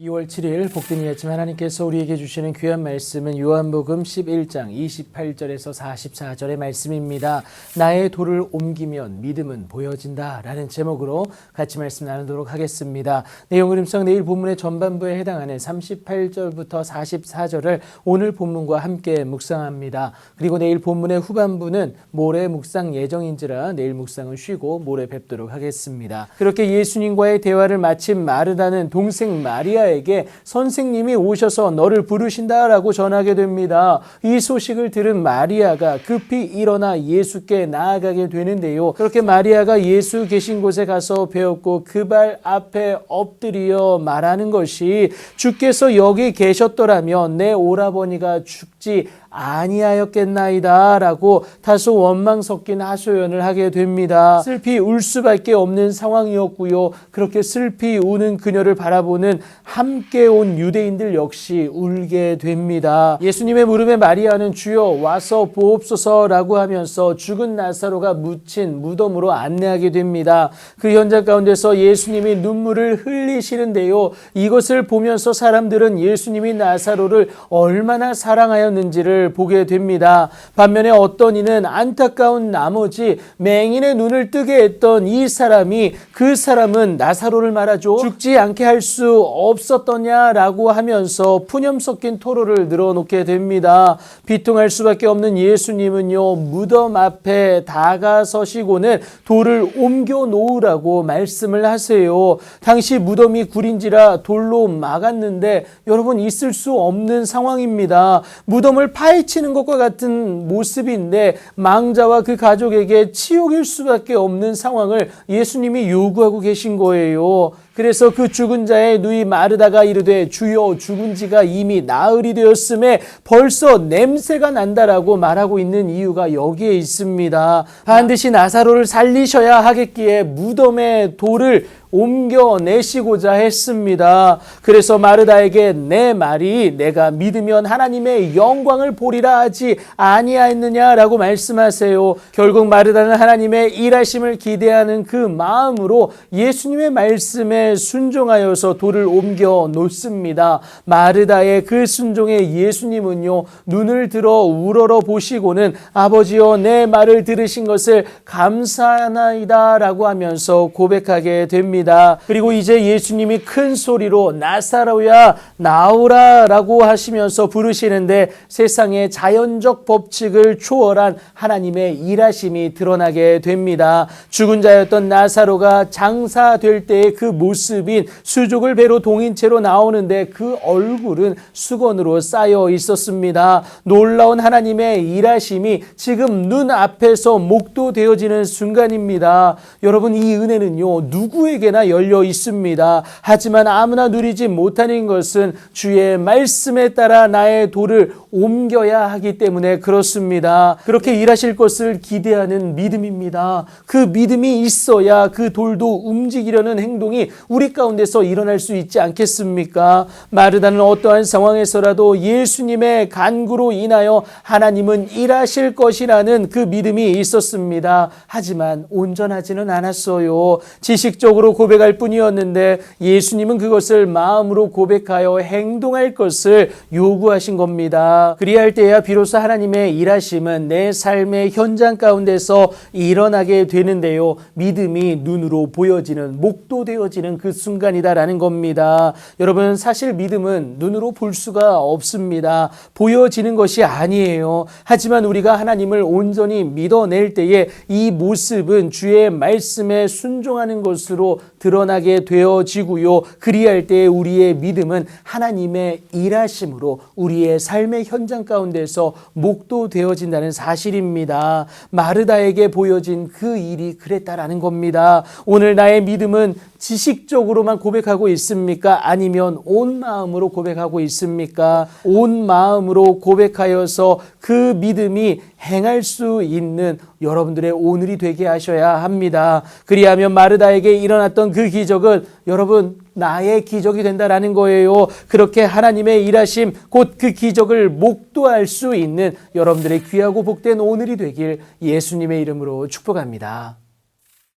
2월 7일 복된 아침 하나님께서 우리에게 주시는 귀한 말씀은 요한복음 11장 28절에서 44절의 말씀입니다. 나의 돌을 옮기면 믿음은 보여진다 라는 제목으로 같이 말씀 나누도록 하겠습니다. 내용 그림상 내일 본문의 전반부에 해당하는 38절부터 44절을 오늘 본문과 함께 묵상합니다. 그리고 내일 본문의 후반부는 모레 묵상 예정인지라 내일 묵상은 쉬고 모레 뵙도록 하겠습니다. 그렇게 예수님과의 대화를 마친 마르다는 동생 마리아에게 선생님이 오셔서 너를 부르신다라고 전하게 됩니다. 이 소식을 들은 마리아가 급히 일어나 예수께 나아가게 되는데요. 그렇게 마리아가 예수 계신 곳에 가서 배웠고 그 발 앞에 엎드려 말하는 것이 주께서 여기 계셨더라면 내 오라버니가 죽지 아니하였겠나이다 라고 다소 원망 섞인 하소연을 하게 됩니다. 슬피 울 수밖에 없는 상황이었고요. 그렇게 슬피 우는 그녀를 바라보는 함께 온 유대인들 역시 울게 됩니다. 예수님의 무릎에 마리아는 주여 와서 보옵소서라고 하면서 죽은 나사로가 묻힌 무덤으로 안내하게 됩니다. 그 현장 가운데서 예수님이 눈물을 흘리시는데요. 이것을 보면서 사람들은 예수님이 나사로를 얼마나 사랑하였는지를 보게 됩니다. 반면에 어떤 이는 안타까운 나머지 맹인의 눈을 뜨게 했던 이 사람이 그 사람은 나사로를 말하죠. 죽지 않게 할 수 없었더냐라고 하면서 푸념 섞인 토로를 늘어놓게 됩니다. 비통할 수밖에 없는 예수님은요. 무덤 앞에 다가서시고는 돌을 옮겨 놓으라고 말씀을 하세요. 당시 무덤이 구린지라 돌로 막았는데 여러분 있을 수 없는 상황입니다. 무덤을 파헤치는 것과 같은 모습인데 망자와 그 가족에게 치욕일 수밖에 없는 상황을 예수님이 요구하고 계신 거예요. 그래서 그 죽은 자의 누이 마르다가 이르되 주여 죽은 지가 이미 나흘이 되었음에 벌써 냄새가 난다라고 말하고 있는 이유가 여기에 있습니다. 반드시 나사로를 살리셔야 하겠기에 무덤에 돌을 옮겨내시고자 했습니다. 그래서 마르다에게 내 말이 내가 믿으면 하나님의 영광을 보리라 하지 아니하였느냐라고 말씀하세요. 결국 마르다는 하나님의 일하심을 기대하는 그 마음으로 예수님의 말씀에 순종하여서 돌을 옮겨 놓습니다. 마르다의 그 순종에 예수님은요 눈을 들어 우러러 보시고는 아버지여 내 말을 들으신 것을 감사하나이다라고 하면서 고백하게 됩니다. 그리고 이제 예수님이 큰 소리로 나사로야 나오라 라고 하시면서 부르시는데 세상의 자연적 법칙을 초월한 하나님의 일하심이 드러나게 됩니다. 죽은 자였던 나사로가 장사될 때의 그 모습인 수족을 배로 동인 채로 나오는데 그 얼굴은 수건으로 쌓여 있었습니다. 놀라운 하나님의 일하심이 지금 눈앞에서 목도되어지는 순간입니다. 여러분 이 은혜는요 누구에게나 열려 있습니다. 하지만 아무나 누리지 못하는 것은 주의 말씀에 따라 나의 돌을 옮겨야 하기 때문에 그렇습니다. 그렇게 일하실 것을 기대하는 믿음입니다. 그 믿음이 있어야 그 돌도 움직이려는 행동이 우리 가운데서 일어날 수 있지 않겠습니까? 마르다는 어떠한 상황에서라도 예수님의 간구로 인하여 하나님은 일하실 것이라는 그 믿음이 있었습니다. 하지만 온전하지는 않았어요. 지식적으로 고백할 뿐이었는데 예수님은 그것을 마음으로 고백하여 행동할 것을 요구하신 겁니다. 그리할 때야 비로소 하나님의 일하심은 내 삶의 현장 가운데서 일어나게 되는데요. 믿음이 눈으로 보여지는 목도되어지는 그 순간이다라는 겁니다. 여러분 사실 믿음은 눈으로 볼 수가 없습니다. 보여지는 것이 아니에요. 하지만 우리가 하나님을 온전히 믿어낼 때에 이 모습은 주의 말씀에 순종하는 것으로 드러나게 되어지고요. 그리할 때 우리의 믿음은 하나님의 일하심으로 우리의 삶의 현장 가운데서 목도되어진다는 사실입니다. 마르다에게 보여진 그 일이 그랬다라는 겁니다. 오늘 나의 믿음은 지식적으로만 고백하고 있습니까? 아니면 온 마음으로 고백하고 있습니까? 온 마음으로 고백하여서 그 믿음이 행할 수 있는 여러분들의 오늘이 되게 하셔야 합니다. 그리하면 마르다에게 일어났던 그 기적은 여러분 나의 기적이 된다라는 거예요. 그렇게 하나님의 일하심 곧 그 기적을 목도할 수 있는 여러분들의 귀하고 복된 오늘이 되길 예수님의 이름으로 축복합니다.